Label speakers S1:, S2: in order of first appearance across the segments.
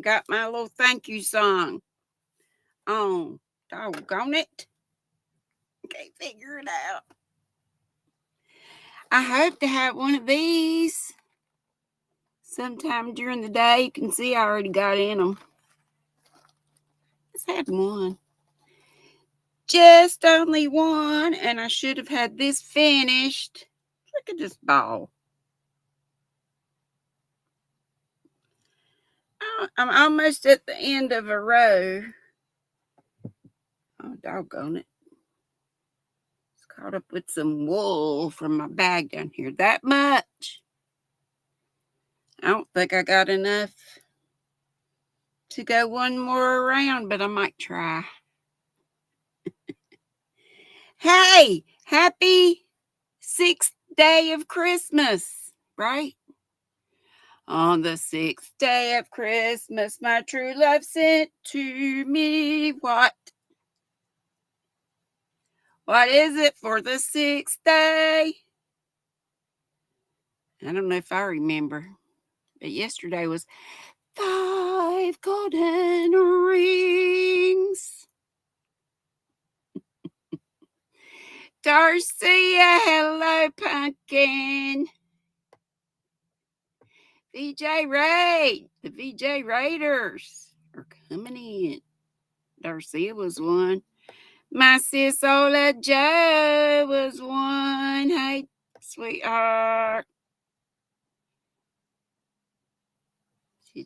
S1: got my little thank you song on. Doggone it. Can't figure it out. I hope to have one of these sometime during the day. You can see I already got in them. Just had one. Just only one, and I should have had this finished. Look at this ball. I'm almost at the end of a row. Oh, doggone it. It's caught up with some wool from my bag down here. That much. I don't think I got enough to go one more around, but I might try. Hey, happy 6th day of Christmas, right? On the 6th day of Christmas, my true love sent to me what? What is it for the 6th day? I don't know if I remember, but yesterday was 5 golden rings. Darcy, hello, pumpkin. VJ Raid, the VJ Raiders are coming in. Darcy was one. My sis Ola Joe was one. Hey, sweetheart.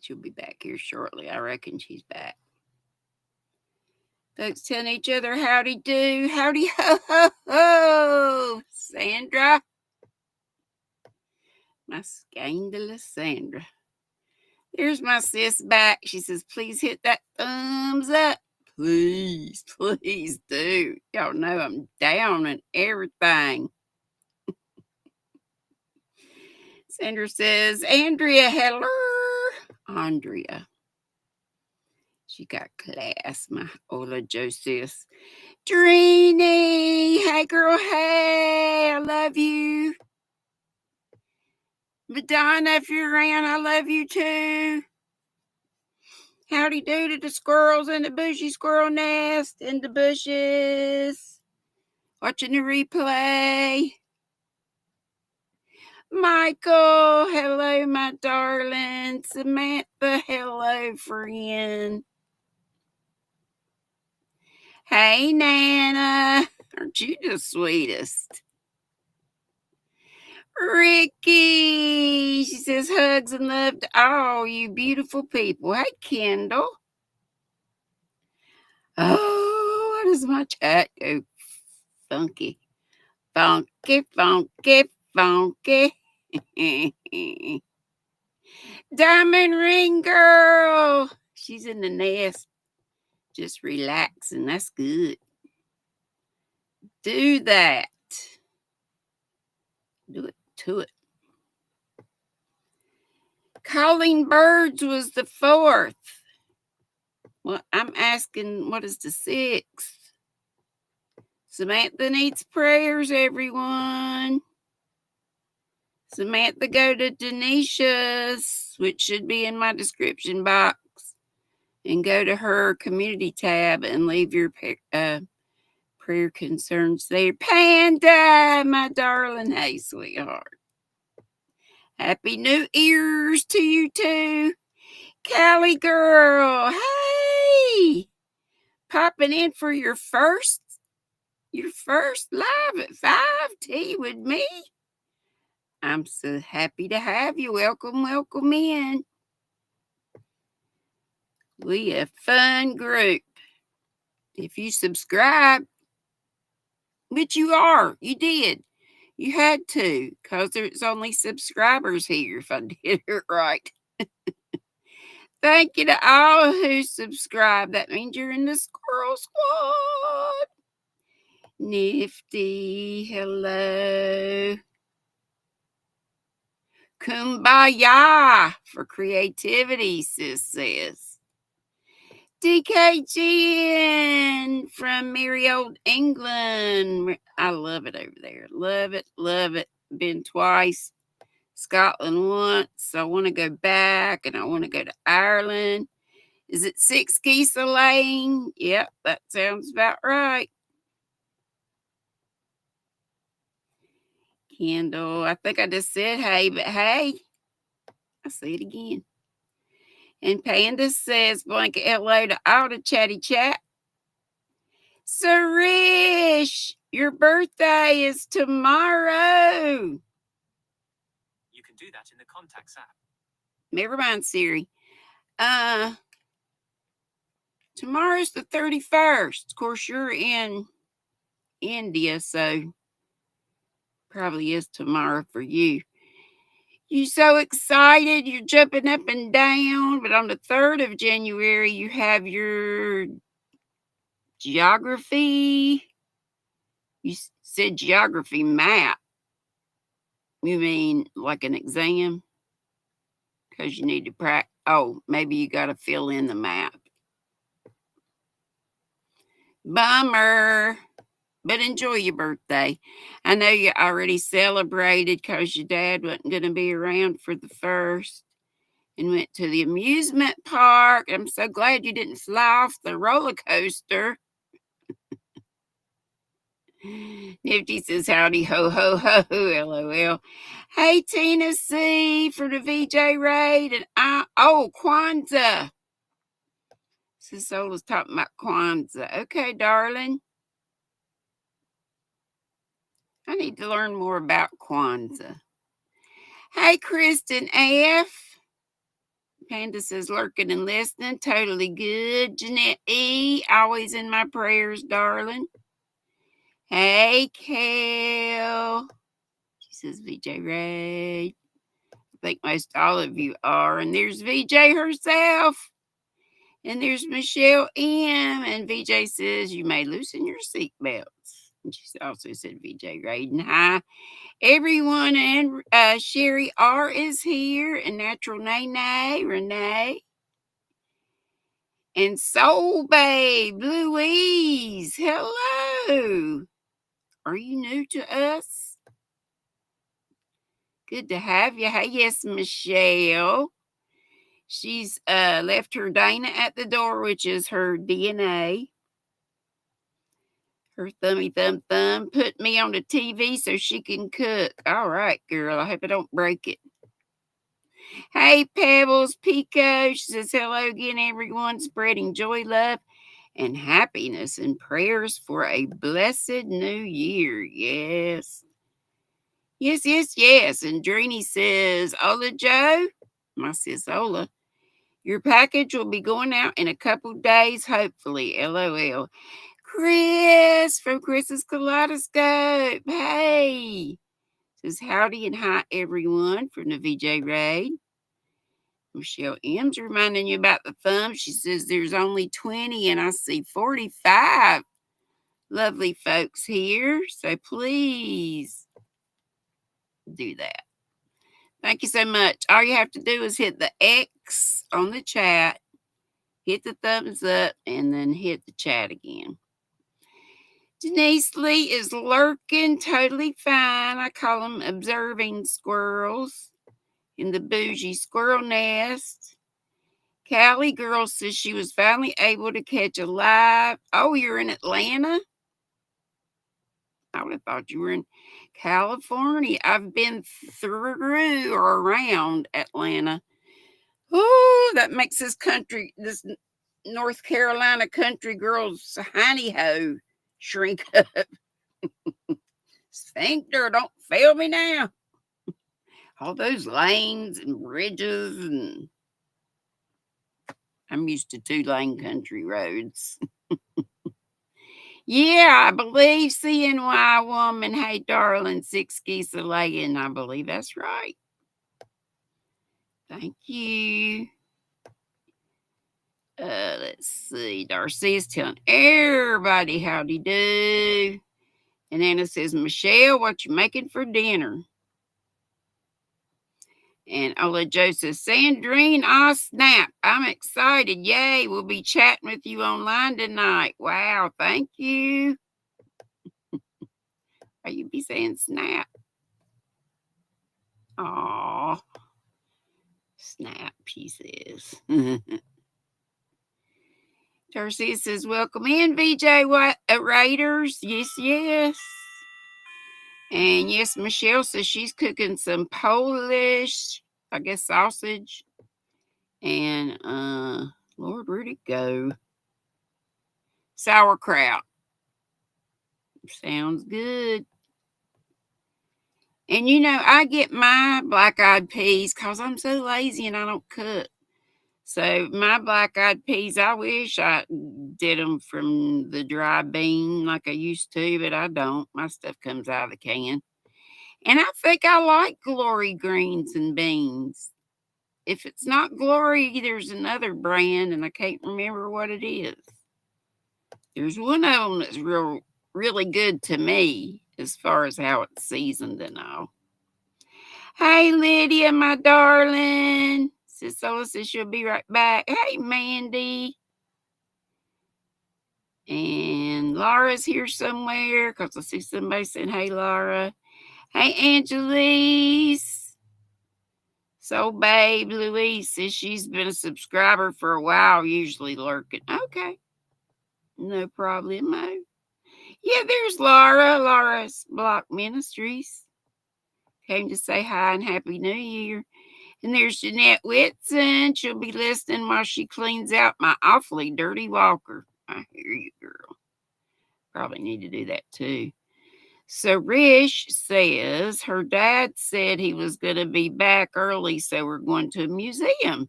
S1: She'll be back here shortly. I reckon she's back. Folks telling each other howdy do. Howdy ho ho ho. Sandra. My scandalous Sandra. There's my sis back. She says, please hit that thumbs up. Please, please do. Y'all know I'm down and everything. Sandra says, Andrea, hello. Andrea. She got class, my Ola Joseph. Dreeny, hey girl, hey, I love you. Madonna, if you're around, I love you too. Howdy do to the squirrels in the bushy squirrel nest in the bushes. Watching the replay. Michael, hello, my darling. Samantha, hello, friend. Hey, Nana. Aren't you the sweetest? Ricky, she says hugs and love to all you beautiful people. Hey, Kendall. Oh, what does my chat go? Funky. Funky, funky, funky. Diamond ring girl. She's in the nest. Just relaxing. That's good. Do that. Do it to it. Calling birds was the 4th. Well, I'm asking, what is the 6th? Samantha needs prayers, everyone. Samantha, go to Denisha's, which should be in my description box, and go to her community tab and leave your prayer concerns there. Panda, my darling. Hey, sweetheart. Happy New Year's to you too. Callie girl, hey. Popping in for your first live at 5 tea with me. I'm so happy to have you. Welcome, welcome in. We a fun group. If you subscribe, which you did. You had to, because there's only subscribers here, if I did it right. Thank you to all who subscribe. That means you're in the Squirrel Squad. Nifty, hello. Kumbaya for creativity, sis says. DKGN from merry old England. I love it over there. Love it, love it. Been twice. Scotland once. I want to go back, and I want to go to Ireland. Is it 6 geese a laying? Yep, that sounds about right. Kendall, I think I just said hey, but hey, I say it again. And Panda says, blanket hello to all the chatty chat. Sarish, your birthday is tomorrow.
S2: You can do that in the contacts app.
S1: Never mind, Siri. Tomorrow's the 31st. Of course, you're in India, so probably is tomorrow for you. You so excited, you're jumping up and down. But on the 3rd of January, you have your geography. You said geography map. You mean like an exam? Because you need to practice. Oh, maybe you got to fill in the map. Bummer. But enjoy your birthday. I know you already celebrated because your dad wasn't going to be around for the 1st and went to the amusement park. I'm so glad you didn't fly off the roller coaster. Nifty says, howdy, ho, ho, ho, LOL. Hey, Tina C for the VJ raid. And Kwanzaa. Sisola's talking about Kwanzaa. Okay, darling. I need to learn more about Kwanzaa. Hey, Kristen F. Panda says, lurking and listening. Totally good. Jeanette E. Always in my prayers, darling. Hey, Kel. She says, VJ Ray. I think most all of you are. And there's VJ herself. And there's Michelle M. And VJ says, you may loosen your seatbelts. And she also said, VJ Raiden, hi. Everyone, and Sherry R is here, and Natural Nay Renee, and Soul Babe Louise. Hello. Are you new to us? Good to have you. Hey, yes, Michelle. She's left her Dana at the door, which is her DNA. Her thummy thumb put me on the TV so she can cook. All right, girl. I hope I don't break it. Hey, Pebbles, Pico. She says, hello again, everyone. Spreading joy, love, and happiness and prayers for a blessed new year. Yes. Yes, yes, yes. And Dreeny says, Ola Joe, my sis Ola, your package will be going out in a couple days, hopefully. LOL. Chris from Chris's Kaleidoscope. Hey. Says, howdy and hi, everyone, from the VJ Raid. Michelle M's reminding you about the thumb. She says there's only 20 and I see 45 lovely folks here. So please do that. Thank you so much. All you have to do is hit the X on the chat, hit the thumbs up, and then hit the chat again. Denise Lee is lurking, totally fine. I call them observing squirrels in the bougie squirrel nest. Callie girl says she was finally able to catch a live. Oh, you're in Atlanta? I would have thought you were in California. I've been through or around Atlanta. Oh, that makes this North Carolina country girl's hiney ho shrink up. Sphincter, don't fail me now. All those lanes and bridges, and I'm used to 2-lane country roads. Yeah, I believe CNY woman. Hey, darling, 6 geese a laying. I believe that's right. Thank you. Let's see. Darcy is telling everybody howdy do. And Anna says, Michelle, what you making for dinner? And Ola Joe says, Sandrine, snap. I'm excited. Yay. We'll be chatting with you online tonight. Wow. Thank you. Are you be saying snap? Aw. Snap, he says. Darcy says, welcome in, VJ Raiders. Yes, yes. And yes, Michelle says she's cooking some Polish, I guess, sausage. And, Lord, where'd it go? Sauerkraut. Sounds good. And you know, I get my black-eyed peas because I'm so lazy and I don't cook. So my black-eyed peas, I wish I did them from the dry bean like I used to, but I don't. My stuff comes out of the can. And I think I like Glory greens and beans. If it's not Glory, there's another brand, and I can't remember what it is. There's one of them that's really good to me as far as how it's seasoned and all. Hey, Lydia, my darling. Sis Ola says she'll be right back. Hey, Mandy. And Laura's here somewhere because I see somebody saying, hey, Laura. Hey, Angelise. So, babe, Louise says she's been a subscriber for a while, usually lurking. Okay. No problemo. Yeah, there's Laura. Laura's Block Ministries. Came to say hi and Happy New Year. And there's Jeanette Whitson. She'll be listening while she cleans out my awfully dirty walker. I hear you, girl. Probably need to do that too. So Rish says her dad said he was going to be back early, so we're going to a museum,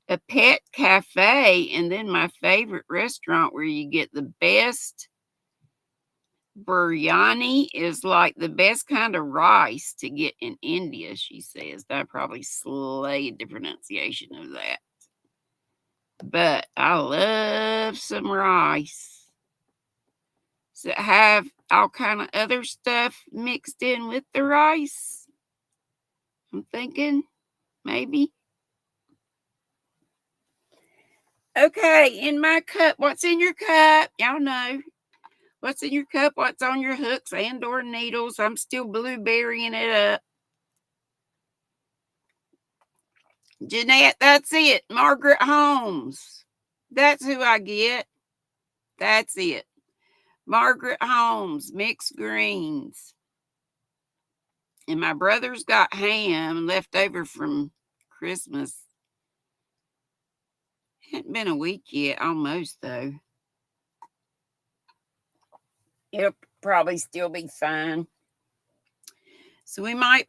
S1: a pet cafe, and then my favorite restaurant where you get the best biryani is like the best kind of rice to get in India, she says. I probably slayed the pronunciation of that. But I love some rice. Does it have all kind of other stuff mixed in with the rice? I'm thinking maybe. Okay, in my cup. What's in your cup? Y'all know. What's in your cup? What's on your hooks and or needles? I'm still blueberrying it up. Jeanette, that's it. Margaret Holmes. That's who I get. That's it. Margaret Holmes, mixed greens. And my brother's got ham left over from Christmas. Hadn't been a week yet, almost though. It'll probably still be fine. So we might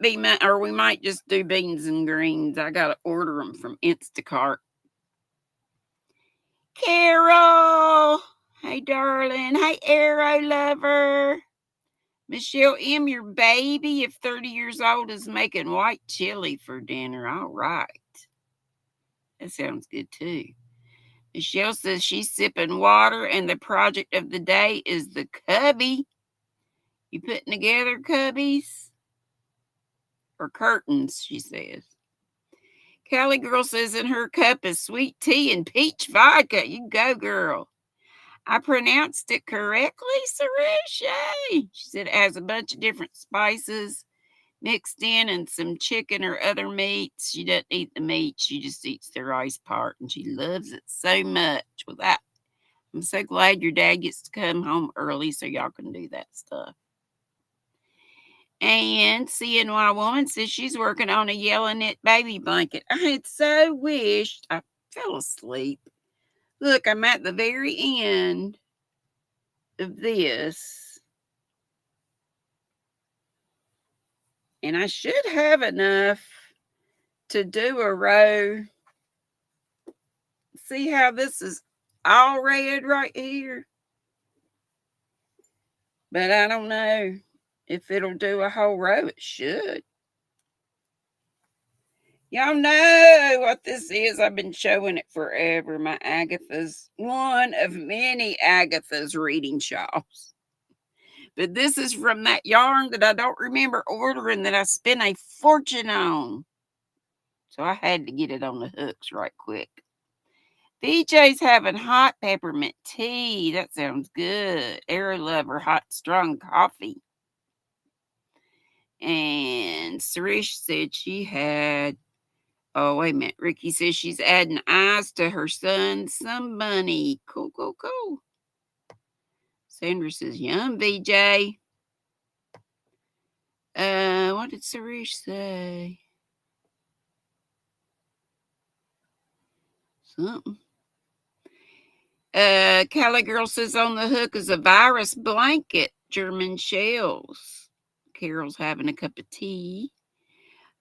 S1: just do beans and greens. I gotta order them from Instacart. Carol, hey darling, hey Arrow lover. Michelle M, your baby, if 30 years old, is making white chili for dinner. All right. That sounds good too. Michelle says she's sipping water and the project of the day is the cubby. You putting together cubbies? Or curtains, she says. Callie girl says in her cup is sweet tea and peach vodka. You go, girl. I pronounced it correctly, Sarisha. She said it has a bunch of different spices mixed in and some chicken or other meats. She doesn't eat the meat. She just eats the rice part, and she loves it so much. Well, I'm so glad your dad gets to come home early so y'all can do that stuff. And CNY woman says she's working on a yellow knit baby blanket. I had so wished I fell asleep. Look, I'm at the very end of this. And I should have enough to do a row. See how this is all red right here? But I don't know if it'll do a whole row. It should. Y'all know what this is. I've been showing it forever. My Agatha's, one of many Agatha's reading shawls. But this is from that yarn that I don't remember ordering that I spent a fortune on. So I had to get it on the hooks right quick. VJ's having hot peppermint tea. That sounds good. Arrow lover, hot strong coffee. And Sarish said she had Oh, wait a minute. Ricky says she's adding eyes to her son's sun bunny. Cool, cool, cool. Sandra says, yum, VJ. What did Suresh say? Something. Cali Girl says on the hook is a virus blanket, German shells. Carol's having a cup of tea.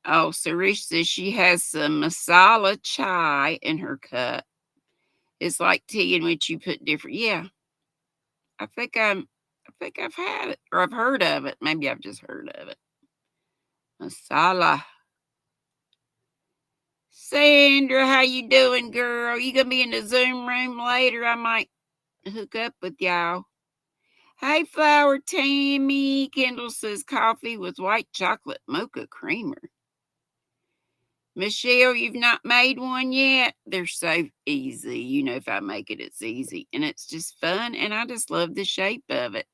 S1: Oh, Suresh says she has some masala chai in her cup. It's like tea in which you put different. Yeah, I think I've had it or I've heard of it. Maybe I've just heard of it. Masala. Sandra, how you doing, girl? You gonna be in the Zoom room later? I might hook up with y'all. Hey, Flower Tammy. Kendall says coffee with white chocolate mocha creamer. Michelle, you've not made one yet? They're so easy. You know, if I make it, it's easy. And it's just fun. And I just love the shape of it.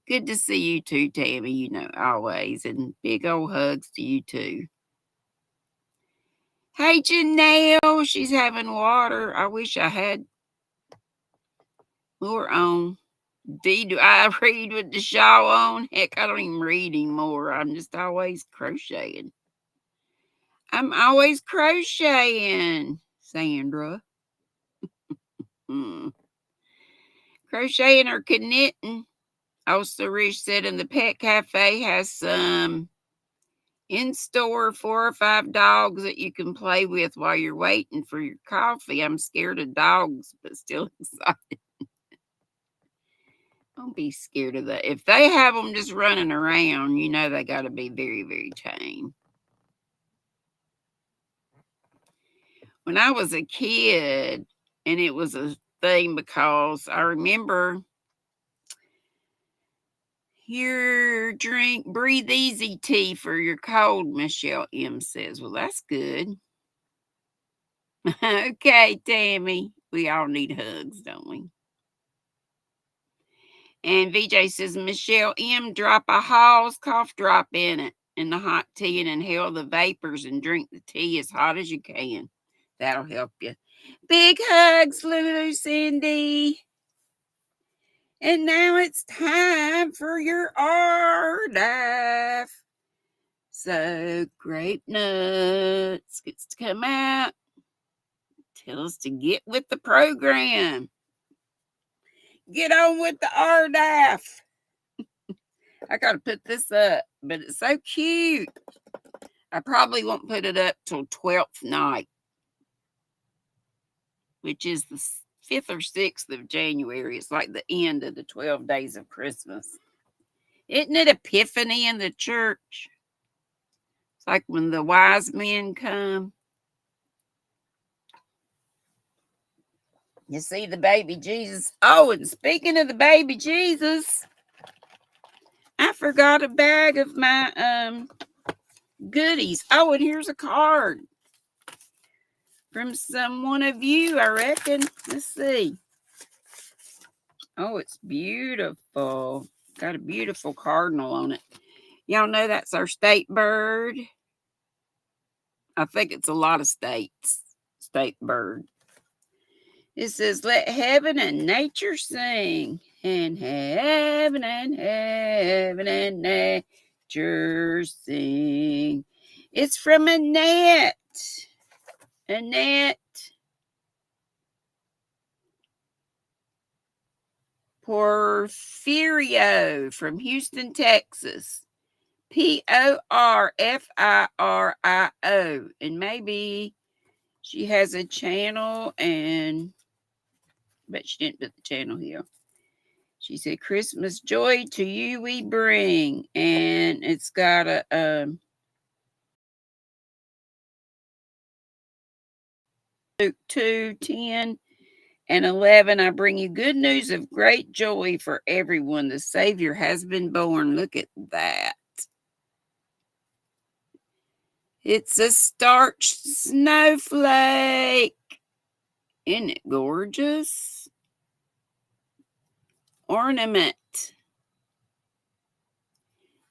S1: Good to see you too, Tammy. You know, always. And big old hugs to you too. Hey, Janelle. She's having water. I wish I had more on. Dee, do I read with the shawl on? Heck, I don't even read anymore. I'm just always crocheting. I'm always crocheting, Sandra. Crocheting or knitting. Also, Rich said in the pet cafe has some in-store 4 or 5 dogs that you can play with while you're waiting for your coffee. I'm scared of dogs, but still excited. Don't be scared of that. If they have them just running around, you know they got to be very, very tame. When I was a kid, and it was a thing because I remember here, drink Breathe Easy tea for your cold, Michelle M says. Well, that's good. Okay, Tammy. We all need hugs, don't we? And VJ says, Michelle M, drop a Hall's cough drop in it in the hot tea and inhale the vapors and drink the tea as hot as you can. That'll help you. Big hugs, Lulu Cindy. And now it's time for your RDAF. So, Grape Nuts gets to come out. Tell us to get with the program. Get on with the RDAF. I got to put this up, but it's so cute. I probably won't put it up till 12th night, which is the 5th or 6th of January. It's like the end of the 12 days of Christmas. Isn't it Epiphany in the church? It's like when the wise men come. You see the baby Jesus. Oh, and speaking of the baby Jesus, I forgot a bag of my goodies. Oh, and here's a card from one of you, I reckon. Let's see. Oh, it's beautiful. Got a beautiful cardinal on it. Y'all know that's our state bird. I think it's a lot of states. State bird. It says, let heaven and nature sing. And heaven and nature sing. It's from Annette. Annette Porfirio from Houston, Texas. Porfirio. And maybe she has a channel, but she didn't put the channel here. She said, Christmas joy to you we bring. And it's got a Luke 2, 10 and 11. I bring you good news of great joy for everyone. The Savior has been born. Look at that. It's a starched snowflake. Isn't it gorgeous? Ornament.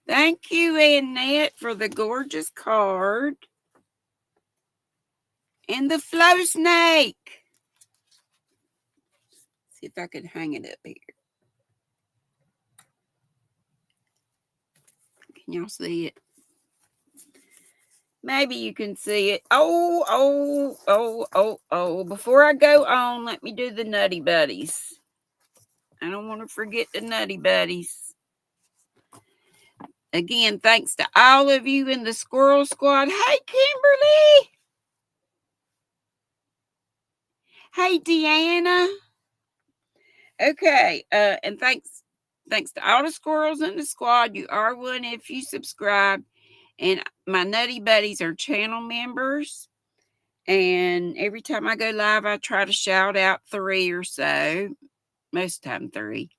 S1: Thank you, Annette, for the gorgeous card. And the flow snake. See if I can hang it up here. Can y'all see it? Maybe you can see it. Oh. Before I go on, let me do the Nutty Buddies. I don't want to forget the Nutty Buddies. Again, thanks to all of you in the Squirrel Squad. Hey, Kimberly. Hey, Deanna. Okay, and thanks to all the squirrels in the squad. You are one if you subscribe. And my Nutty Buddies are channel members. And every time I go live, I try to shout out 3 or so. Most of the time 3.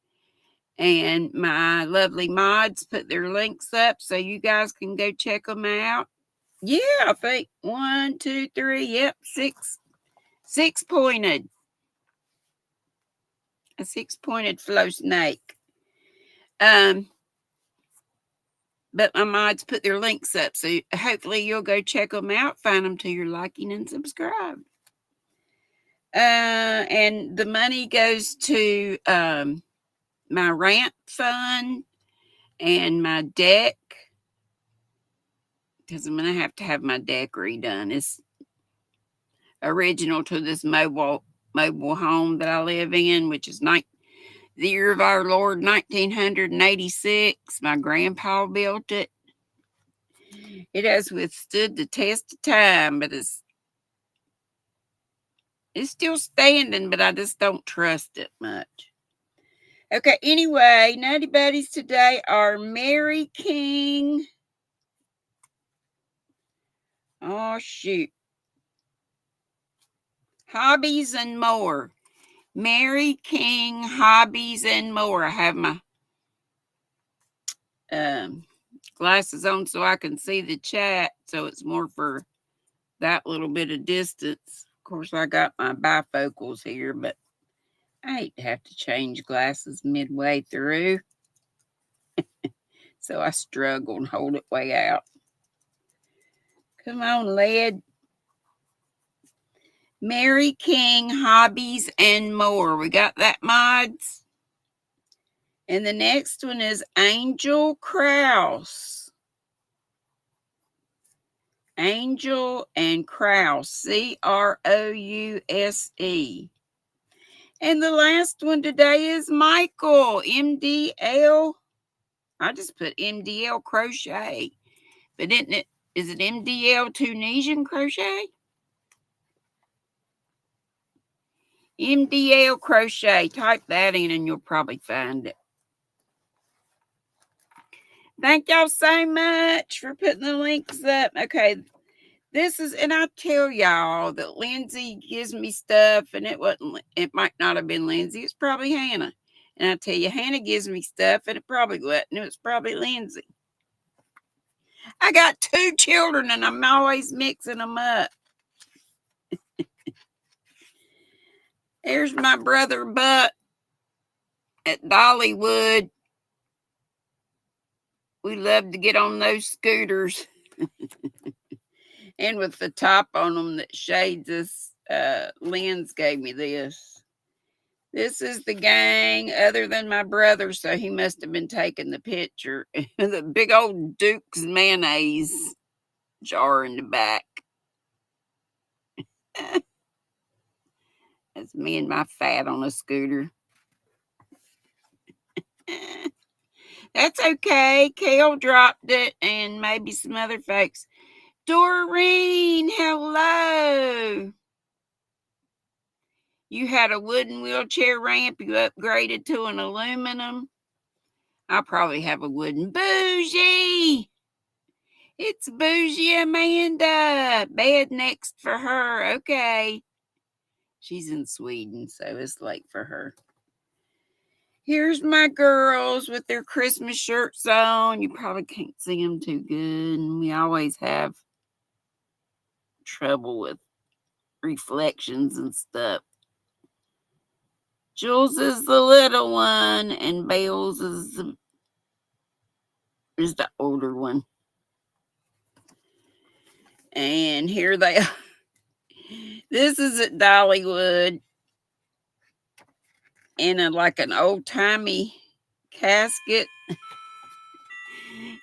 S1: And my lovely mods put their links up so you guys can go check them out. Yeah, I think 1, 2, 3. Yep, 6. 6-pointed. A 6-pointed flow snake. But my mods put their links up, so hopefully you'll go check them out, find them to your liking, and subscribe. And the money goes to my rant fund and my deck, because I'm going to have my deck redone. It's original to this mobile home that I live in, which is the year of our Lord 1986. My grandpa built it. It has withstood the test of time, but it's still standing, but I just don't trust it much. Okay, anyway, Nutty Buddies today are Mary King. Oh, shoot. Hobbies and More. Mary King, Hobbies and More. I have my glasses on so I can see the chat, so it's more for that little bit of distance. Of course, I got my bifocals here, but I hate to have to change glasses midway through. So I struggle and hold it way out. Come on, lad. Mary King, Hobbies and More. We got that, mods? And the next one is Angel Krause. Angel and Krause. Crouse. And the last one today is Michael, MDL. I just put MDL Crochet. But is it MDL Tunisian Crochet? MDL Crochet. Type that in and you'll probably find it. Thank y'all so much for putting the links up. Okay, and I tell y'all that Lindsay gives me stuff, and it might not have been Lindsay. It's probably Hannah. And I tell you, Hannah gives me stuff, and it probably wasn't. It was probably Lindsay. I got 2 children, and I'm always mixing them up. There's my brother Buck at Dollywood. We love to get on those scooters. And with the top on them that shades us. Lynn's gave me this. This is the gang other than my brother, so he must have been taking the picture. The big old Duke's mayonnaise jar in the back. That's me and my fat on a scooter. That's okay. Kale dropped it, and maybe some other folks. Doreen, hello. You had a wooden wheelchair ramp. You upgraded to an aluminum. I'll probably have a wooden. Bougie. It's Bougie Amanda. Bed next for her. Okay. She's in Sweden, so it's late for her. Here's my girls with their Christmas shirts on. You probably can't see them too good. And we always have trouble with reflections and stuff. Jules is the little one, and Bales is the older one. And here they are. This is at Dollywood in like an old timey casket.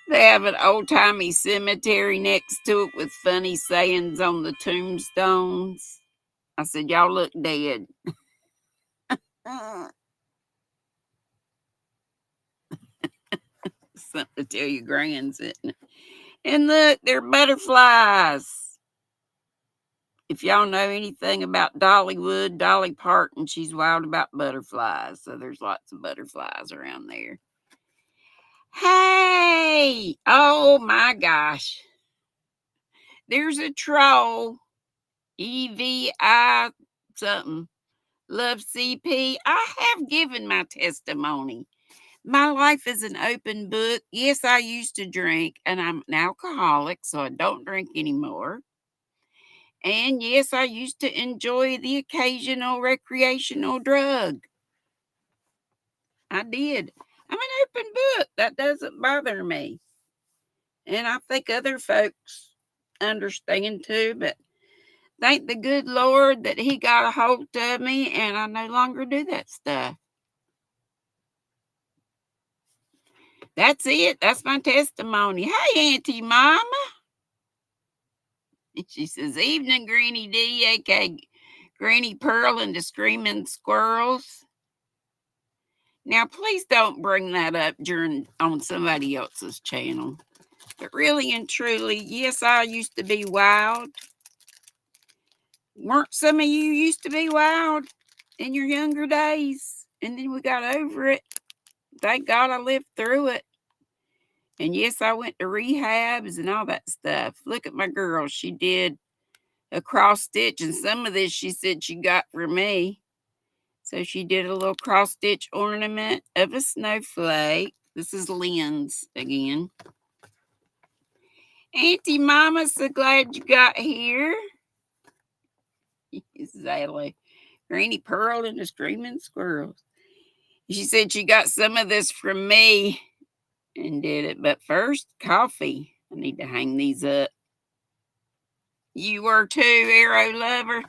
S1: They have an old timey cemetery next to it with funny sayings on the tombstones. I said, y'all look dead. Something to tell your grands, isn't it? And look, they're butterflies. If y'all know anything about Dollywood, Dolly Parton, she's wild about butterflies. So there's lots of butterflies around there. Hey! Oh my gosh. There's a troll. EVI something. Love CP. I have given my testimony. My life is an open book. Yes, I used to drink, and I'm an alcoholic, so I don't drink anymore. And yes, I used to enjoy the occasional recreational drug. I did. I'm an open book. That doesn't bother me. And I think other folks understand too, but thank the good Lord that He got a hold of me and I no longer do that stuff. That's it. That's my testimony. Hey, Auntie Mama. She says, evening, GrannyDee, aka Granny Pearl and the Screaming Squirrels. Now, please don't bring that up on somebody else's channel. But really and truly, yes, I used to be wild. Weren't some of you used to be wild in your younger days? And then we got over it. Thank God I lived through it. And yes, I went to rehabs and all that stuff. Look at my girl. She did a cross stitch, and some of this she said she got from me. So she did a little cross stitch ornament of a snowflake. This is Lynn's again. Auntie Mama, so glad you got here. Exactly. Granny Pearl and the Screaming Squirrels. She said she got some of this from me and did it. But first, coffee. I need to hang these up. You were too, Arrow Lover.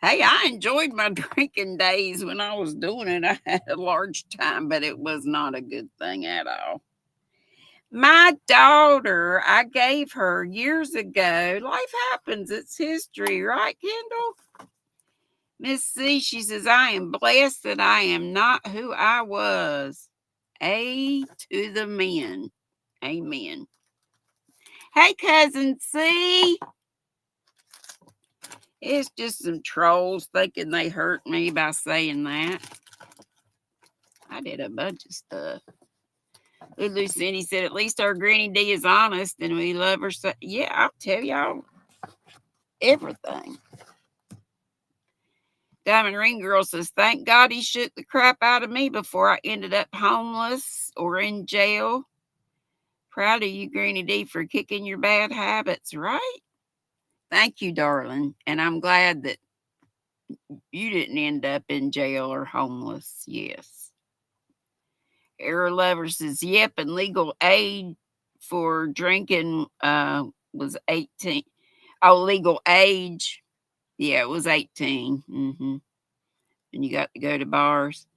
S1: Hey, I enjoyed my drinking days when I was doing it. I had a large time, but it was not a good thing at all. My daughter, I gave her years ago. Life happens. It's history, right, Kendall? Miss C, she says, I am blessed that I am not who I was. A to the men. Amen. Hey, cousin C. It's just some trolls thinking they hurt me by saying that. I did a bunch of stuff. Lulu Cindy said, at least our GrannyDee is honest and we love her. So, yeah, I'll tell y'all everything. Diamond Ring Girl says, thank God he shook the crap out of me before I ended up homeless or in jail. Proud of you, GrannyDee, for kicking your bad habits, right? Thank you, darling. And I'm glad that you didn't end up in jail or homeless. Yes. Arrow Lover says, yep, and legal aid for drinking was 18. Oh, legal age. Yeah, it was 18. And you got to go to bars.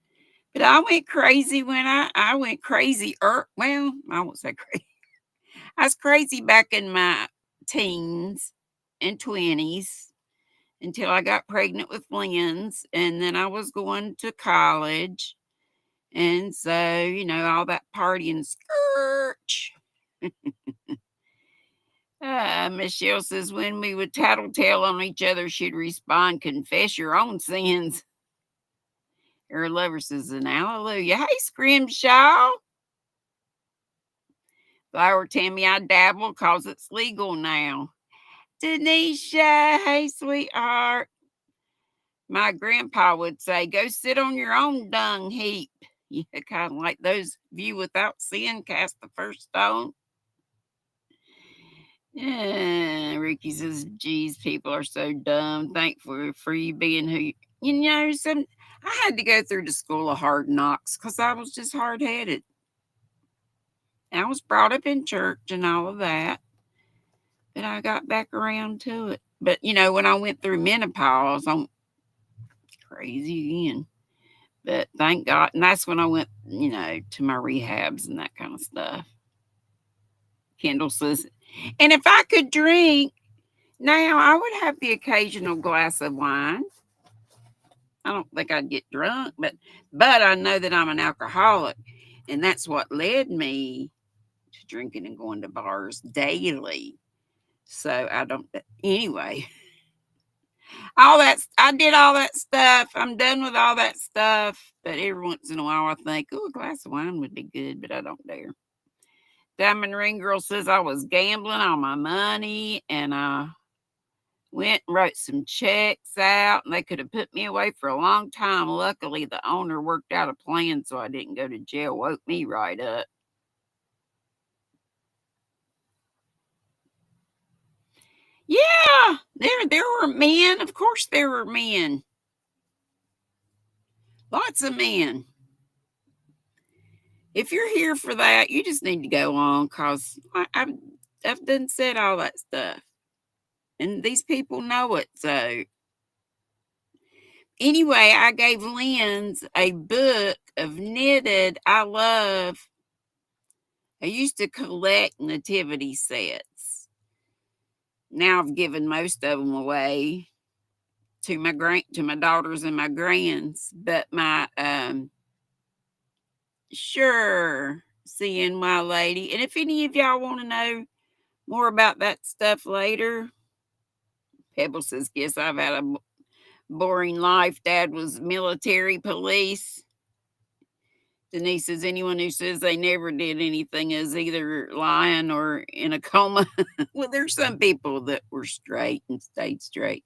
S1: But I went crazy when I went crazy. Well, I won't say crazy. I was crazy back in my teens and 20s until I got pregnant with Lynn's. And then I was going to college. And so, all that partying scourge. Michelle says, when we would tattletale on each other, she'd respond, confess your own sins. Her lover says, and hallelujah. Hey, Scrimshaw. Flower Tammy, I dabble because it's legal now. Denisha, hey, sweetheart. My grandpa would say, go sit on your own dung heap. Yeah, kind of like those of you without sin cast the first stone. Yeah, Ricky says, geez, people are so dumb. Thankful for you being who I had to go through the school of hard knocks because I was just hard headed. I was brought up in church and all of that. But I got back around to it. But, when I went through menopause, I'm crazy again. But thank God. And that's when I went, to my rehabs and that kind of stuff. Kendall says, and if I could drink now, I would have the occasional glass of wine. I don't think I'd get drunk, but I know that I'm an alcoholic, and that's what led me to drinking and going to bars daily. So I don't. Anyway, all that I did all that stuff. I'm done with all that stuff. But every once in a while, I think, oh, a glass of wine would be good, but I don't dare. Diamond Ring Girl says I was gambling all my money, and I went and wrote some checks out, and they could have put me away for a long time. Luckily, the owner worked out a plan so I didn't go to jail. Woke me right up. Yeah, there were men. Of course, there were men. Lots of men. If you're here for that, you just need to go on, cause I've done said all that stuff, and these people know it. So anyway, I gave Lynn's a book of knitted. I used to collect nativity sets. Now I've given most of them away to my daughters and my grands. But my sure, CNY lady. And if any of y'all want to know more about that stuff later, Pebble says, guess I've had a boring life. Dad was military police. Denise says, anyone who says they never did anything is either lying or in a coma. Well, there's some people that were straight and stayed straight.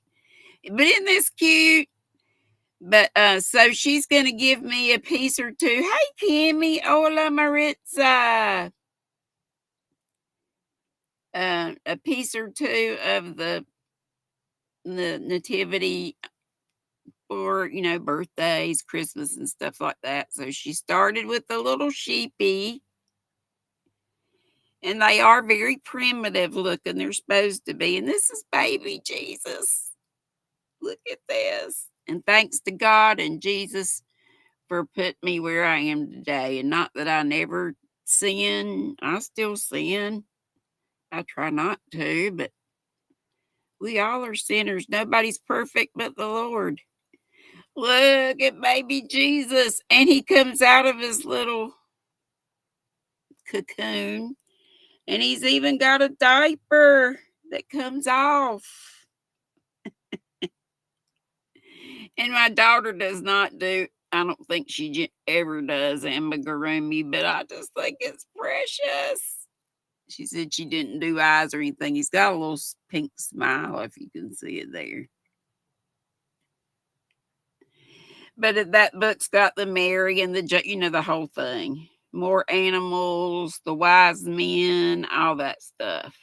S1: But isn't this cute? But so she's going to give me a piece or two. Hey, Kimmy. Hola, Maritza. A piece or two of the nativity for, birthdays, Christmas, and stuff like that. So she started with the little sheepy. And they are very primitive looking. They're supposed to be. And this is baby Jesus. Look at this. And thanks to God and Jesus for putting me where I am today. And not that I never sin. I still sin. I try not to, but we all are sinners. Nobody's perfect but the Lord. Look at baby Jesus. And he comes out of his little cocoon. And he's even got a diaper that comes off. And my daughter does not do, I don't think she ever does amigurumi, but I just think it's precious. She said she didn't do eyes or anything. He's got a little pink smile, if you can see it there. But that book's got the Mary and the whole thing. More animals, the wise men, all that stuff.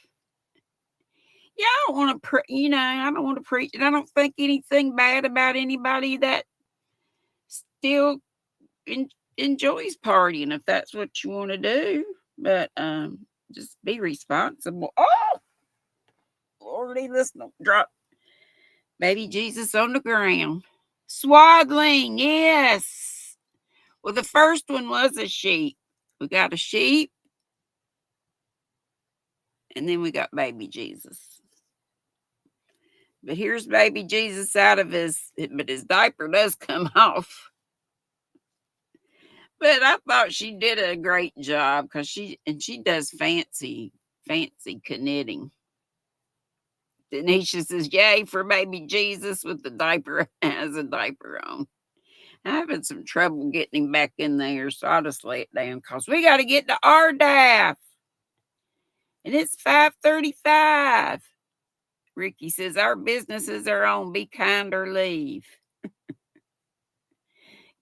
S1: Yeah, I don't want to, I don't want to preach, and I don't think anything bad about anybody that still enjoys partying if that's what you want to do. But just be responsible. Oh, Lordy, let's not drop baby Jesus on the ground. Swaddling, yes. Well, the first one was a sheep. We got a sheep, and then we got baby Jesus. But here's baby Jesus out of but his diaper does come off. But I thought she did a great job because she does fancy knitting. Denisha says, yay for baby Jesus with the diaper, has a diaper on. I'm having some trouble getting him back in there, so I'll just lay it down because we got to get to RDAF. And it's 5:35. Ricky says, our businesses are on. Be kind or leave.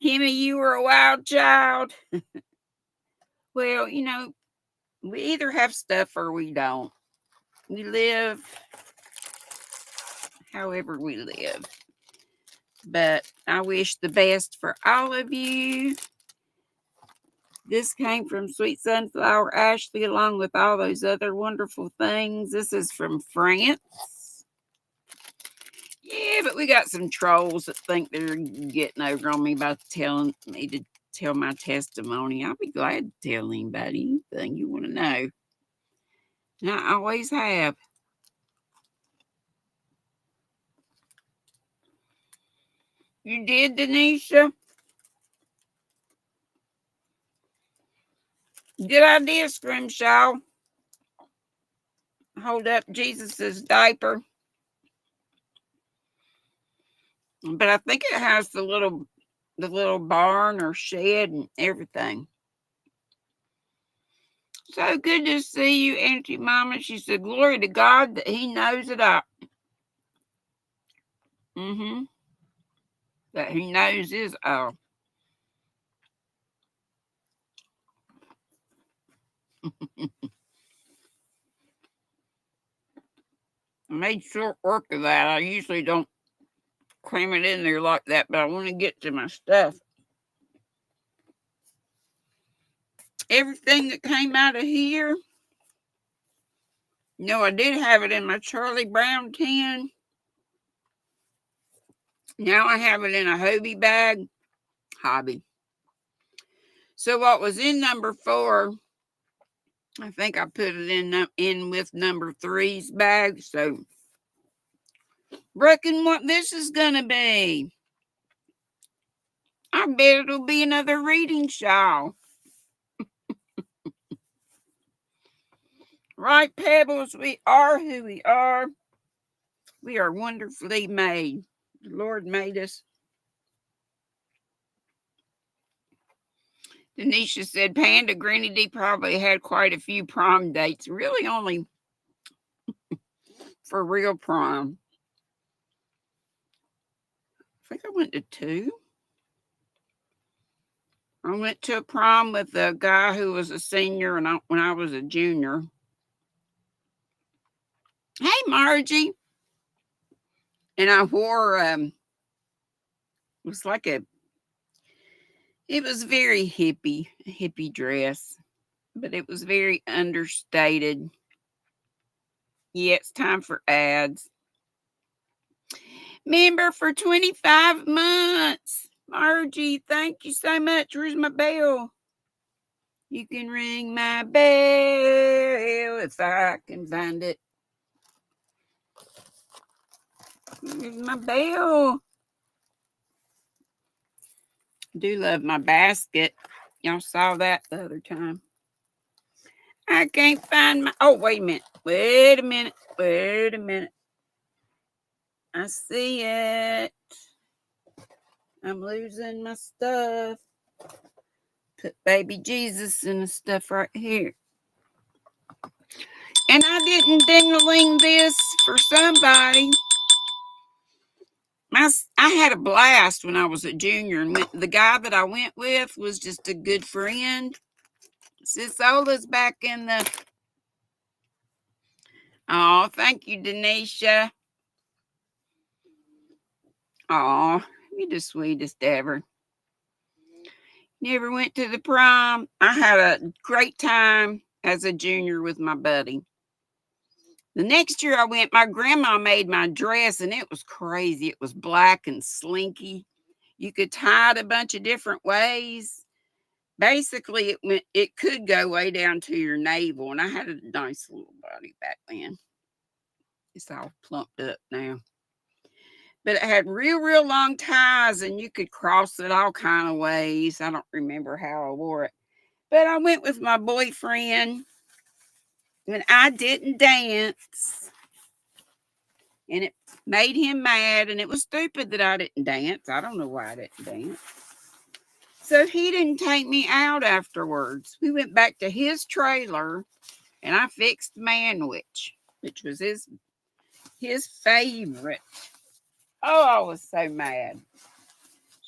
S1: Kimmy, you were a wild child. Well, we either have stuff or we don't. We live however we live. But I wish the best for all of you. This came from Sweet Sunflower Ashley, along with all those other wonderful things. This is from France. Yeah, but we got some trolls that think they're getting over on me by telling me to tell my testimony. I'll be glad to tell anybody anything you want to know. And I always have. You did, Denisha? Good idea, Scrimshaw. Hold up Jesus's diaper. But I think it has the little barn or shed and everything. So good to see you, Auntie Mama. She said, glory to God that he knows it all. That he knows is all. I made short work of that. I usually don't cram it in there like that, but I want to get to my stuff. Everything that came out of here, I did have it in my Charlie Brown tin. Now I have it in a Hobie bag. Hobby. So what was in number 4, I think I put it in with number 3's bag. So reckon what this is gonna be. I bet it'll be another reading shawl. Right, Pebbles? We are who we are. We are wonderfully made. The Lord made us. Denisha said Panda GrannyDee probably had quite a few prom dates. Really only for real prom. I think I went to 2. I went to a prom with a guy who was a senior and when I was a junior. Hey, Margie. And I wore, it was it was very hippie dress, but it was very understated. Yeah, it's time for ads. Member for 25 months. Margie, thank you so much. Where's my bell? You can ring my bell if I can find it. Where's my bell? I do love my basket. Y'all saw that the other time. I can't find my... Oh, wait a minute. Wait a minute. I see it. I'm losing my stuff. Put baby Jesus in the stuff right here. And I didn't ding-a-ling this for somebody. I had a blast when I was a junior, and the guy that I went with was just a good friend. Sis Ola's back in the... Oh, thank you, Denisha. Oh, you're the sweetest ever. Never went to the prom. I had a great time as a junior with my buddy. The next year I went, my grandma made my dress, and it was crazy. It was black and slinky. You could tie it a bunch of different ways. Basically, it could go way down to your navel, and I had a nice little body back then. It's all plumped up now. But it had real long ties, and you could cross it all kind of ways. I don't remember how I wore it. But I went with my boyfriend, and I didn't dance. And it made him mad, and it was stupid that I didn't dance. I don't know why I didn't dance. So he didn't take me out afterwards. We went back to his trailer, and I fixed manwich, which was his favorite. Oh, I was so mad.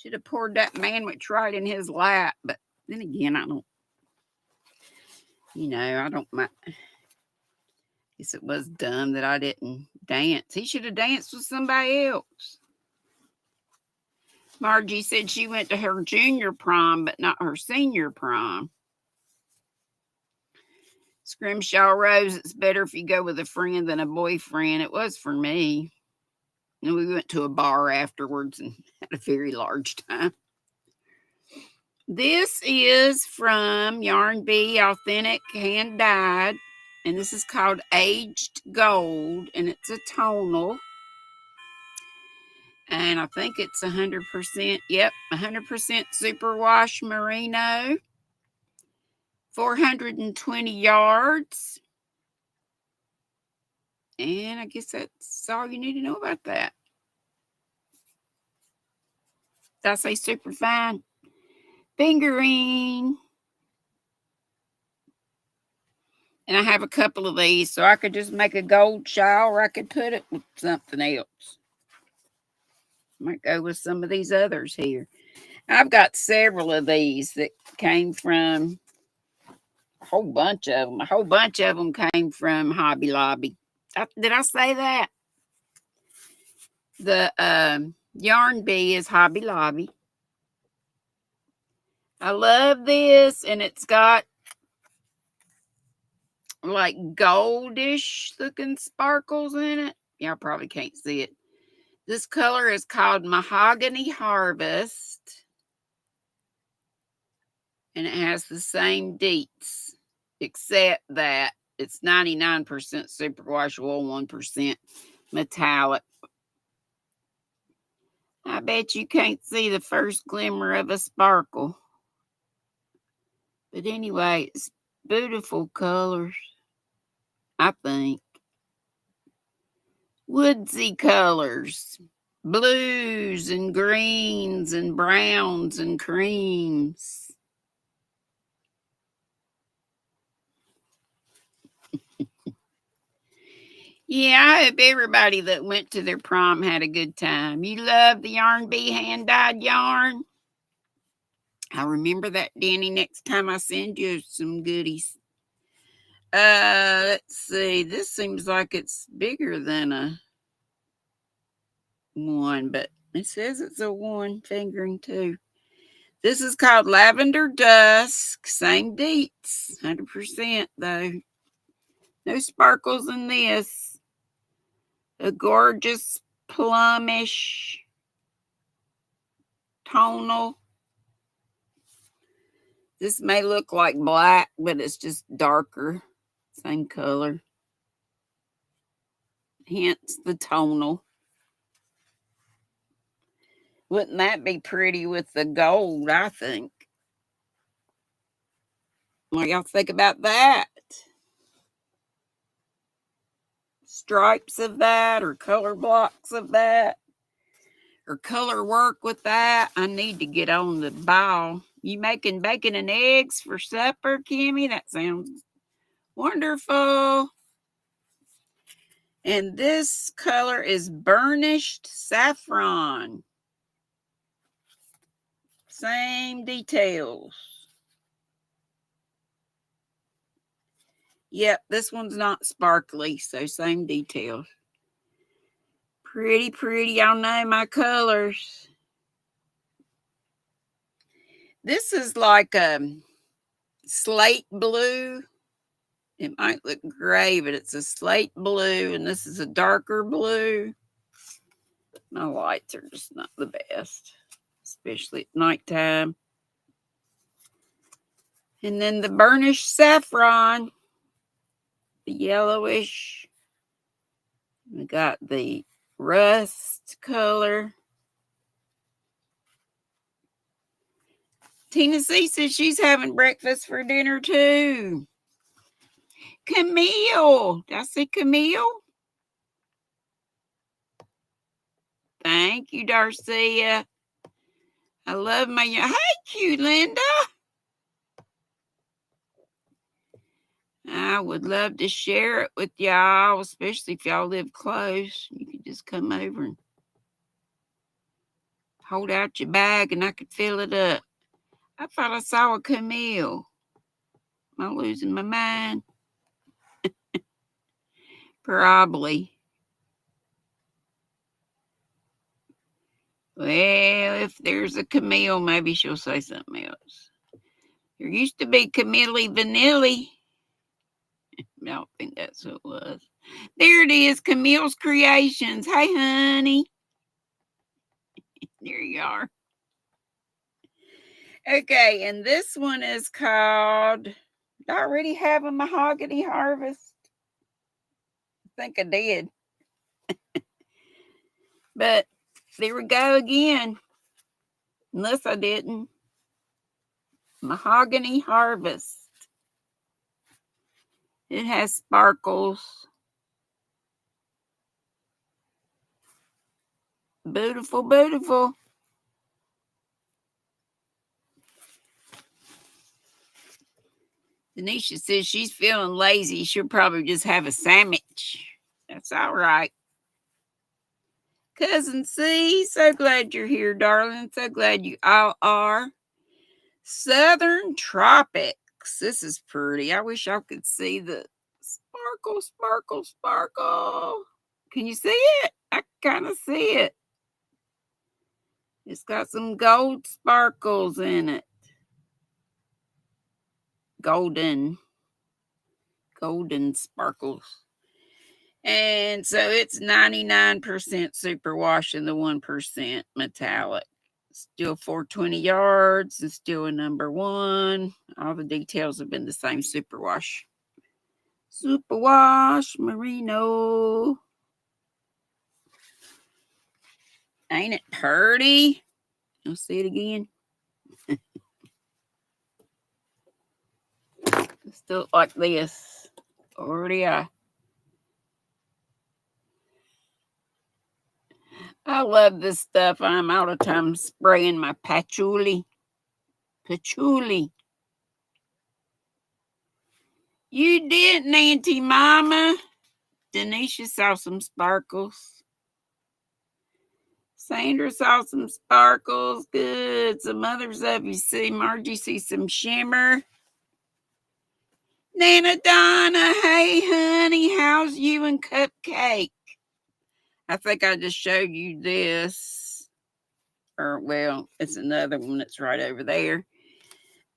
S1: Should have poured that manwich right in his lap. But then again, I don't mind. I guess it was dumb that I didn't dance. He should have danced with somebody else. Margie said she went to her junior prom, but not her senior prom. Scrimshaw Rose, it's better if you go with a friend than a boyfriend. It was for me. And we went to a bar afterwards and had a very large time. This is from GrannyDee Authentic Hand Dyed. And this is called Aged Gold. And it's a tonal. And I think it's 100%. Yep, 100% superwash merino. 420 yards. And I guess that's all you need to know about that. Did I say super fine? Fingering. And I have a couple of these, so I could just make a gold shawl, or I could put it with something else. Might go with some of these others here. I've got several of these that came from a whole bunch of them. A whole bunch of them came from Hobby Lobby. Did I say that? The GrannyDee is Hobby Lobby. I love this, and it's got like goldish looking sparkles in it. Y'all probably can't see it. This color is called Mahogany Harvest, and it has the same deets, except that it's 99% superwash wool, 1% metallic. I bet you can't see the first glimmer of a sparkle. But anyway, it's beautiful colors, I think. Woodsy colors, blues and greens and browns and creams. Yeah, I hope everybody that went to their prom had a good time. You love the GrannyDee hand-dyed yarn? I'll remember that, Danny, next time I send you some goodies. Let's see. This seems like it's bigger than a 1, but it says it's a 1 fingering too. This is called Lavender Dusk. Same deets. 100% though. No sparkles in this. A gorgeous plumish tonal. This may look like black, but it's just darker. Same color. Hence the tonal. Wouldn't that be pretty with the gold, I think? What y'all think about that? Stripes of that, or color blocks of that, or color work with that. I need to get on the ball. You making bacon and eggs for supper, Kimmy? That sounds wonderful. And this color is burnished saffron. Same details. Yep, this one's not sparkly, so same details. Pretty, pretty. Y'all know my colors. This is like a slate blue. It might look gray, but it's a slate blue, and this is a darker blue. My lights are just not the best, especially at nighttime. And then the burnished saffron, the yellowish. We got the rust color. Tina C says she's having breakfast for dinner too. Camille. Did I say Camille? Thank you, Darcia. I love my... Hey, cute Linda. I would love to share it with y'all, especially if y'all live close. You could just come over and hold out your bag and I could fill it up. I thought I saw a Camille. Am I losing my mind? Probably. Well, if there's a Camille, maybe she'll say something else. There used to be Camille Vanilli. don't think that's what it was. There it is, Camille's Creations. Hey, honey. There you are. Okay, and this one is called, did I already have a Mahogany Harvest? I think I did. But there we go again. Unless I didn't. Mahogany Harvest. It has sparkles. Beautiful, beautiful. Denisha says she's feeling lazy. She'll probably just have a sandwich. That's all right. Cousin C, so glad you're here, darling. So glad you all are. Southern Tropics. This is pretty. I wish y'all could see the sparkle, sparkle, sparkle. Can you see it? I kind of see it. It's got some gold sparkles in it. Golden sparkles. And so it's 99% superwash and the 1% metallic. Still 420 yards. It's still a number 1. All the details have been the same. Superwash. Superwash merino. Ain't it pretty? You'll see it again. Still like this. Already I love this stuff. I'm all the time spraying my patchouli. Patchouli. You didn't, Auntie Mama. Denisha saw some sparkles. Sandra saw some sparkles. Good. Some others of you see. Margie sees some shimmer. Nana Donna, hey honey, how's you and Cupcake? I think I just showed you this. Or, well, it's another one that's right over there.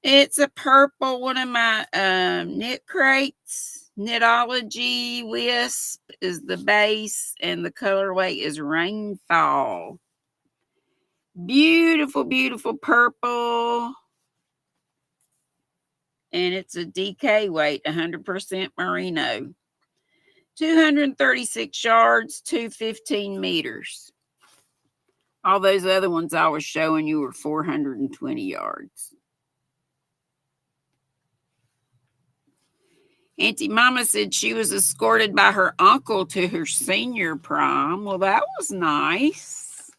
S1: It's a purple, one of my knit crates. Knitology Wisp is the base, and the colorway is Rainfall. Beautiful, beautiful purple. And it's a DK weight, 100% merino. 236 yards, 215 meters. All those other ones I was showing you were 420 yards. Auntie Mama said she was escorted by her uncle to her senior prom. Well, that was nice.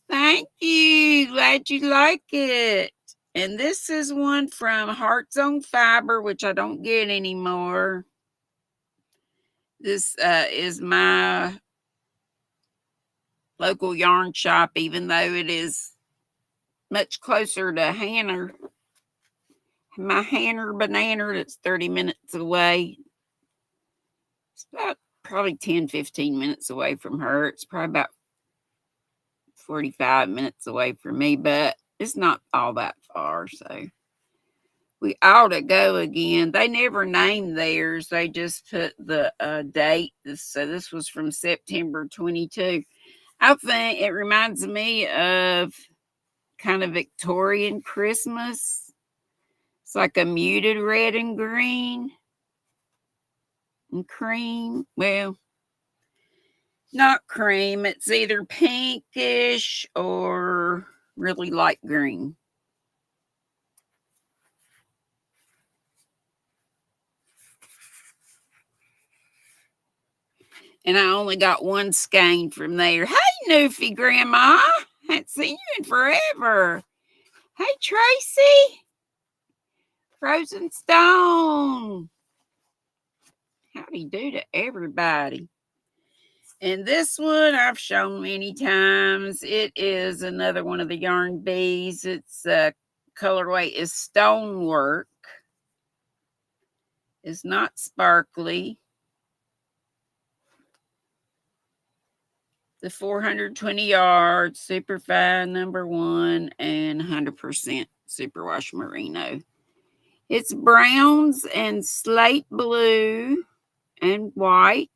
S1: Thank you. Glad you like it. And this is one from Hearts on Fiber, which I don't get anymore. This is my local yarn shop, even though it is much closer to Hanner. My Hanner Banana that's 30 minutes away. It's about probably 10, 15 minutes away from her. It's probably about 45 minutes away from me, but it's not all that far, so we ought to go again. They never named theirs. They just put the date. So this was from September 22. I think it reminds me of kind of Victorian Christmas. It's like a muted red and green and cream. Well, not cream. It's either pinkish or really light green. And I only got one skein from there. Hey, Newfie Grandma. Haven't seen you in forever. Hey, Tracy. Frozen Stone. Howdy do to everybody. And this one I've shown many times. It is another one of the Yarn Bees. Its colorway is Stonework. It's not sparkly. The 420 yards, super fine number 1, and 100% superwash merino. It's browns and slate blue and white.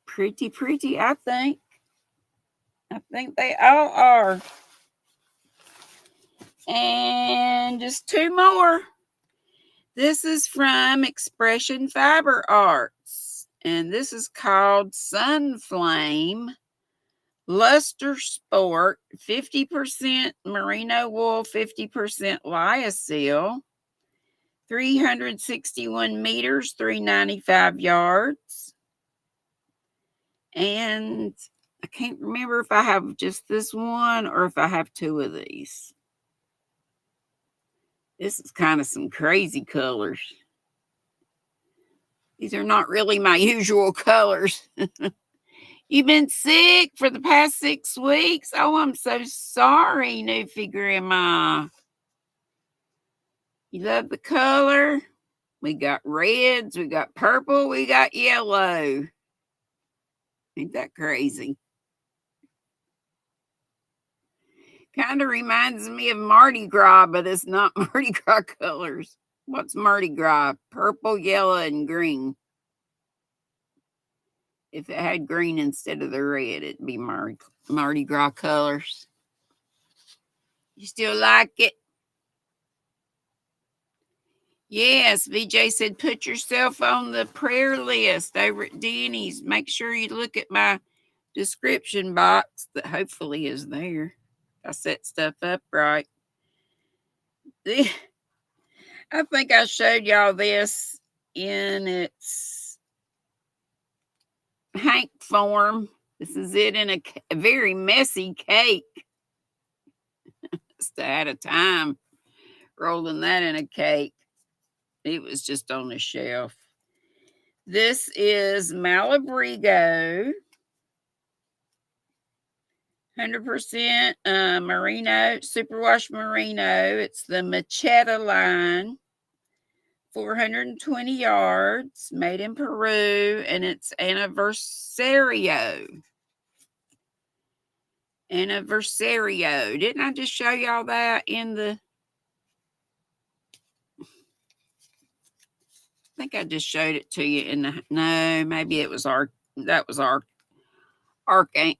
S1: Pretty, pretty, I think. I think they all are. And just two more. This is from Expression Fiber Arts. And this is called Sunflame Luster Sport, 50% merino wool, 50% lyocell, 361 meters, 395 yards. And I can't remember if I have just this one or if I have two of these. This is kind of some crazy colors. These are not really my usual colors. You've been sick for the past 6 weeks? Oh, I'm so sorry, Newfie Grandma. You love the color? We got reds, we got purple, we got yellow. Ain't that crazy? Kind of reminds me of Mardi Gras, but it's not Mardi Gras colors. What's Mardi Gras? Purple, yellow, and green. If it had green instead of the red, it'd be Mardi Gras colors. You still like it? Yes, VJ said put yourself on the prayer list over at Denny's. Make sure you look at my description box that hopefully is there. I set stuff up right. I think I showed y'all this in its Hank form. This is it in a very messy cake. Just at a time rolling that in a cake. It was just on the shelf. This is Malabrigo. 100% merino, superwash merino. It's the Machetta line. 420 yards, made in Peru, and it's Anniversario. Anniversario. Didn't I just show y'all that in the... I think I just showed it to you in the... No, maybe it was that was our Archangel.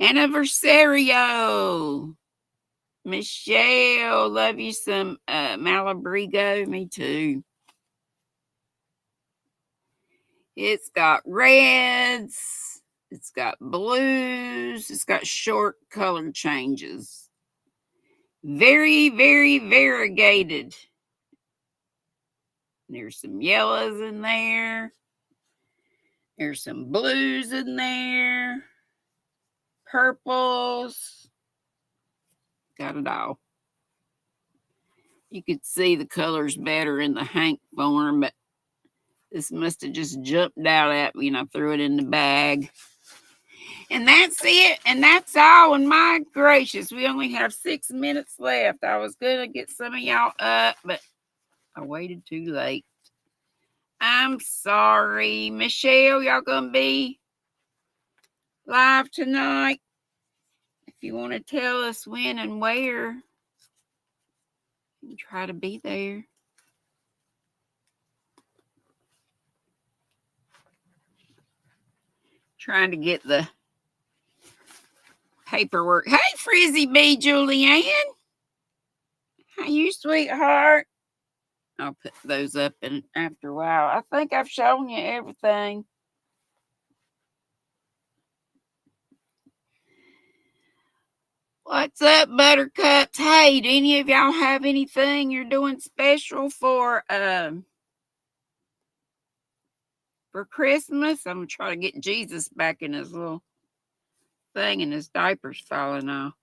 S1: Anniversario. Michelle, love you some Malabrigo. Me too. It's got reds. It's got blues. It's got short color changes. Very, very variegated. There's some yellows in there. There's some blues in there. Purples. Got it all. You could see the colors better in the Hank form, but this must have just jumped out at me and I threw it in the bag. And that's it. And that's all. And my gracious, we only have 6 minutes left. I was going to get some of y'all up, but I waited too late. I'm sorry. Michelle, y'all going to be live tonight? If you want to tell us when and where, you can try to be there. Trying to get the paperwork. Hey, Frizzy B. Julianne. How you, sweetheart? I'll put those up in after a while. I think I've shown you everything. What's up, buttercups? Hey, do any of y'all have anything you're doing special for Christmas? I'm gonna try to get Jesus back in his little thing and his diaper's falling off.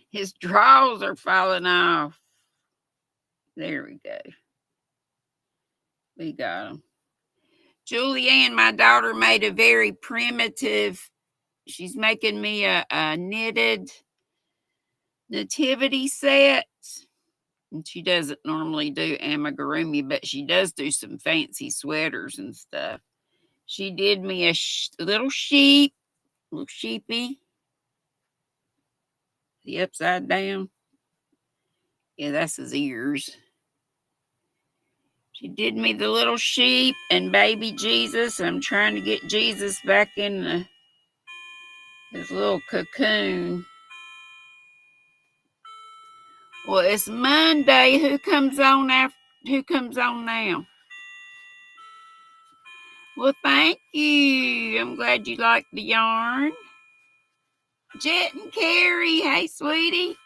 S1: His drawers are falling off. There we go. We got them. Julianne, my daughter, made a very primitive, she's making me a knitted nativity set. And she doesn't normally do amigurumi, but she does do some fancy sweaters and stuff. She did me a little sheep, little sheepy. The upside down. Yeah, that's his ears. She did me the little sheep and baby Jesus. I'm trying to get Jesus back in his little cocoon. Well, it's Monday. Who comes on now? Well, thank you. I'm glad you like the yarn. Jet and Carrie, hey, sweetie.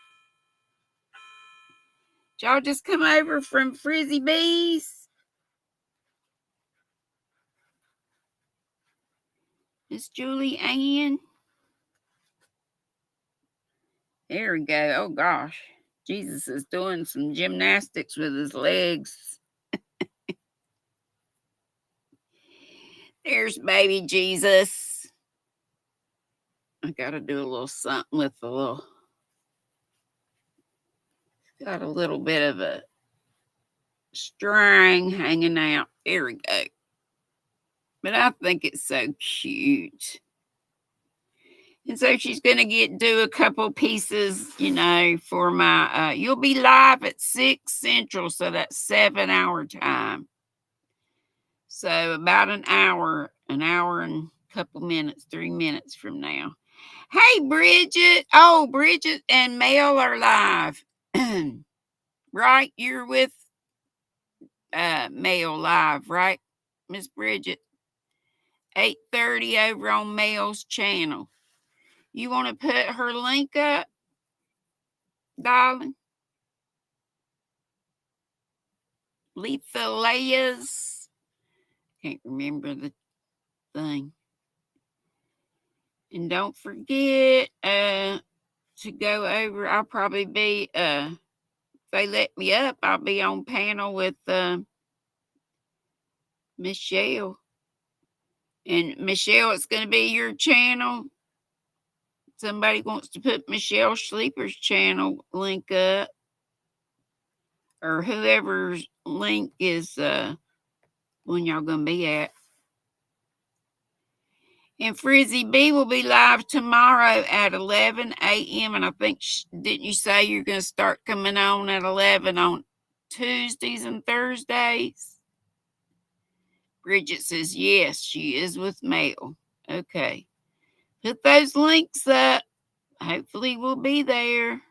S1: Did y'all just come over from Frizzy Bees? Miss Julie Ann. There we go. Oh, gosh. Jesus is doing some gymnastics with his legs. There's baby Jesus. I got to do a little something with the little... Got a little bit of a string hanging out. There we go. But I think it's so cute. And so she's going to do a couple pieces, for my... you'll be live at 6 Central, so that's 7-hour time. So about an hour and a couple minutes, 3 minutes from now. Hey, Bridget. Oh, Bridget and Mel are live. Right? You're with Mel live, right, Miss Bridget? 8:30 over on Mel's channel. You want to put her link up, darling? Letha Leia's. Can't remember the thing. And don't forget to go over. I'll probably be if they let me up, I'll be on panel with Michelle. And Michelle, it's going to be your channel. Somebody wants to put Michelle Sleeper's channel link up, or whoever's link is when y'all going to be at. And Frizzy B will be live tomorrow at 11 a.m. And I think, didn't you say you're going to start coming on at 11 on Tuesdays and Thursdays? Bridget says, yes, she is with Mel. Okay. Put those links up. Hopefully we'll be there.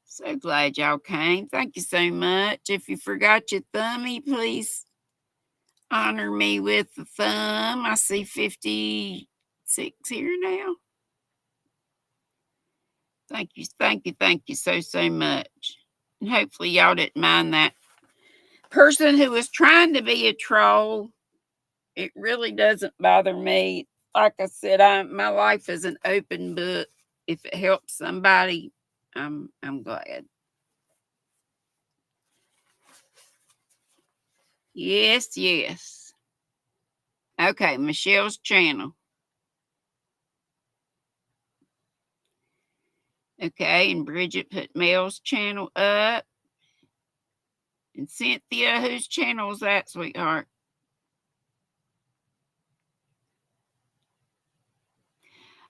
S1: So glad y'all came. Thank you so much. If you forgot your thumbie, please honor me with the thumb. I see 56 here now. Thank you so much. And hopefully y'all didn't mind that person who was trying to be a troll. It really doesn't bother me. Like I said, my life is an open book. If it helps somebody, I'm glad. Yes. Okay, Michelle's channel. Okay, and Bridget put Mel's channel up. And Cynthia, whose channel is that, sweetheart?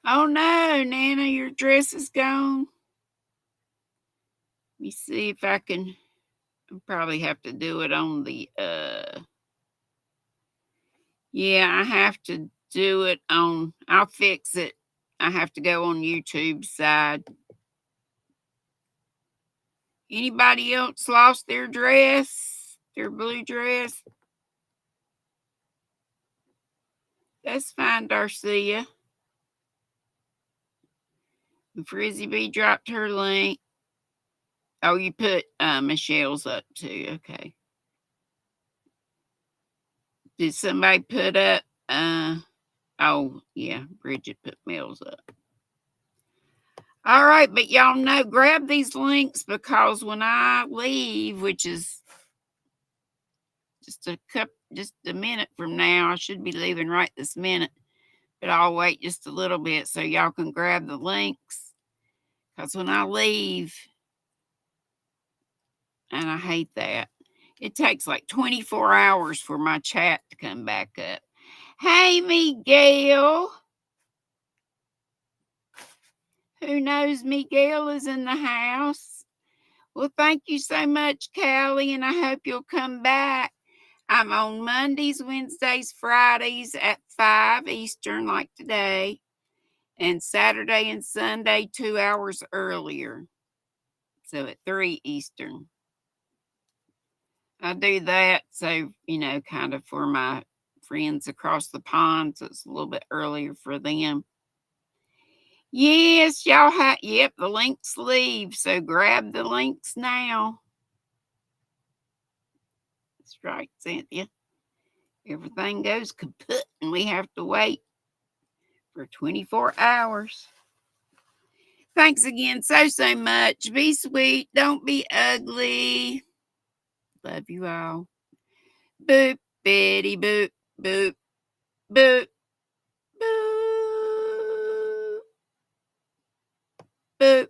S1: Oh no, Nana, your dress is gone. Let me see if I can. I'll probably have to do it on the yeah, I have to do it on, I'll fix it. I have to go on YouTube side. Anybody else lost their dress? Their blue dress? That's fine, Darcia. Frizzy B dropped her link. Oh, you put Michelle's up too. Okay. Did somebody put up oh yeah, Bridget put Mel's up. All right, but y'all know, grab these links, because when I leave, which is just a minute from now, I should be leaving right this minute, but I'll wait just a little bit so y'all can grab the links. Because when I leave, and I hate that, it takes like 24 hours for my chat to come back up. Hey, Miguel. Who knows Miguel is in the house? Well, thank you so much, Callie, and I hope you'll come back. I'm on Mondays, Wednesdays, Fridays at 5 Eastern, like today, and Saturday and Sunday 2 hours earlier, so at 3 Eastern. I do that so, kind of for my friends across the pond, so it's a little bit earlier for them. Yes, y'all have, yep, the links leave, so grab the links now. That's right, Cynthia. Everything goes kaput and we have to wait for 24 hours. Thanks again so much. Be sweet. Don't be ugly. Love you all. Boop, bitty, boop, boop, boop, boop, boop.